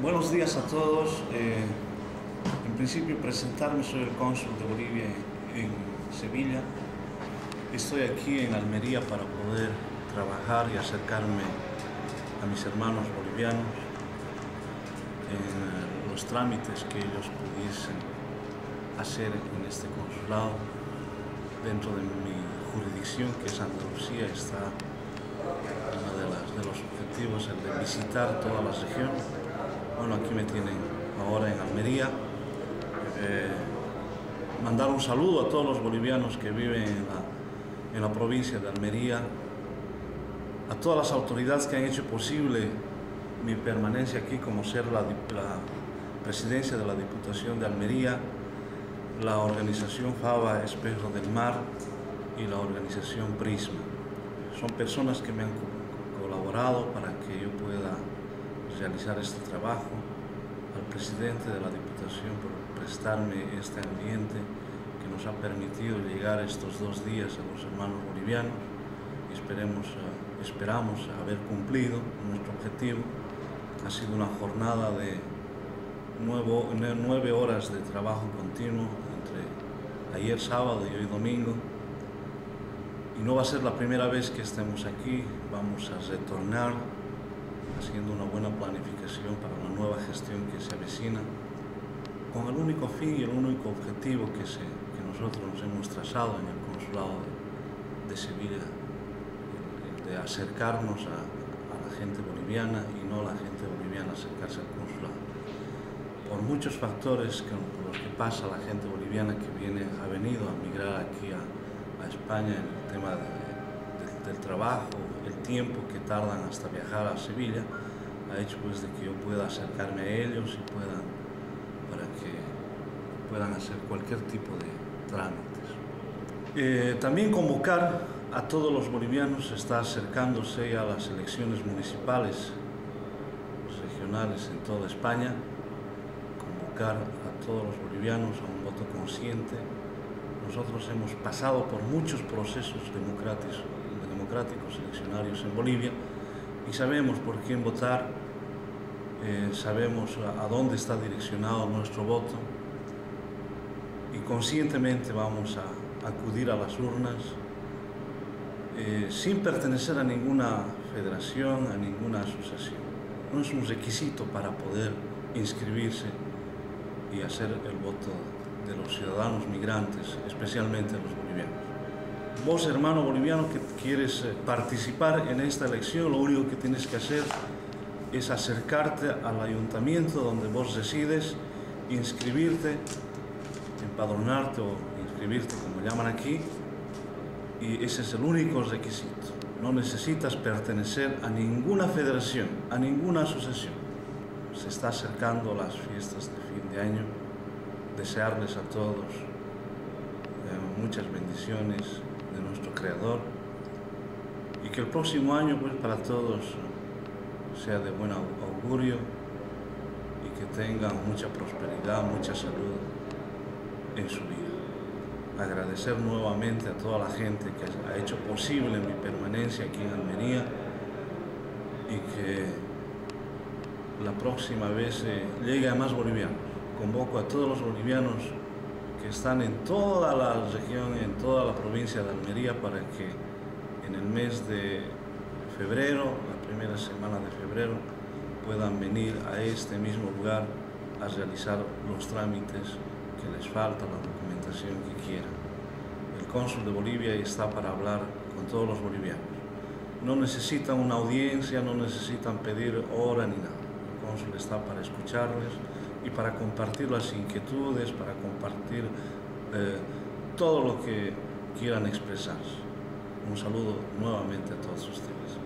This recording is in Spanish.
Buenos días a todos. En principio presentarme, soy el cónsul de Bolivia en Sevilla. Estoy aquí en Almería para poder trabajar y acercarme a mis hermanos bolivianos en los trámites que ellos pudiesen hacer en este consulado. Dentro de mi jurisdicción, que es Andalucía, está uno de los objetivos, el de visitar toda la región. Bueno, aquí me tienen ahora en Almería. Mandar un saludo a todos los bolivianos que viven en la provincia de Almería, a todas las autoridades que han hecho posible mi permanencia aquí, como ser la presidencia de la Diputación de Almería, la organización FABA Espejo del Mar y la organización Prisma. Son personas que me han colaborado para que yo pueda realizar este trabajo. Al presidente de la Diputación por prestarme este ambiente que nos ha permitido llegar estos 2 días a los hermanos bolivianos. Esperamos haber cumplido nuestro objetivo. Ha sido una jornada de 9 horas de trabajo continuo entre ayer sábado y hoy domingo. Y no va a ser la primera vez que estemos aquí. Vamos a retornar haciendo una buena planificación para la nueva gestión que se avecina, con el único fin y el único objetivo que nosotros nos hemos trazado en el Consulado de Sevilla, el de acercarnos a la gente boliviana y no la gente boliviana acercarse al consulado. Por muchos factores por los que pasa la gente boliviana que ha venido a migrar aquí a España, en el tema del trabajo, el tiempo que tardan hasta viajar a Sevilla, ha hecho pues de que yo pueda acercarme a ellos y para que puedan hacer cualquier tipo de trámites. También convocar a todos los bolivianos. Está acercándose ya a las elecciones municipales, regionales en toda España. Convocar a todos los bolivianos a un voto consciente. Nosotros hemos pasado por muchos procesos democráticos eleccionarios en Bolivia y sabemos por quién votar, sabemos a dónde está direccionado nuestro voto y conscientemente vamos a acudir a las urnas sin pertenecer a ninguna federación, a ninguna asociación. No es un requisito para poder inscribirse y hacer el voto de los ciudadanos migrantes, especialmente los bolivianos. Vos, hermano boliviano, que quieres participar en esta elección, lo único que tienes que hacer es acercarte al ayuntamiento donde vos resides, inscribirte, empadronarte o inscribirte, como llaman aquí, y ese es el único requisito. No necesitas pertenecer a ninguna federación, a ninguna asociación. Se está acercando las fiestas de fin de año. Desearles a todos muchas bendiciones de nuestro Creador y que el próximo año pues para todos sea de buen augurio y que tengan mucha prosperidad, mucha salud en su vida. Agradecer nuevamente a toda la gente que ha hecho posible mi permanencia aquí en Almería y que la próxima vez llegue a más bolivianos. Convoco a todos los bolivianos que están en toda la región, en toda la provincia de Almería, para que en el mes de febrero, la primera semana de febrero, puedan venir a este mismo lugar a realizar los trámites que les falta, la documentación que quieran. El cónsul de Bolivia está para hablar con todos los bolivianos. No necesitan una audiencia, no necesitan pedir hora ni nada. El cónsul está para escucharles y para compartir las inquietudes, para compartir todo lo que quieran expresar. Un saludo nuevamente a todos ustedes.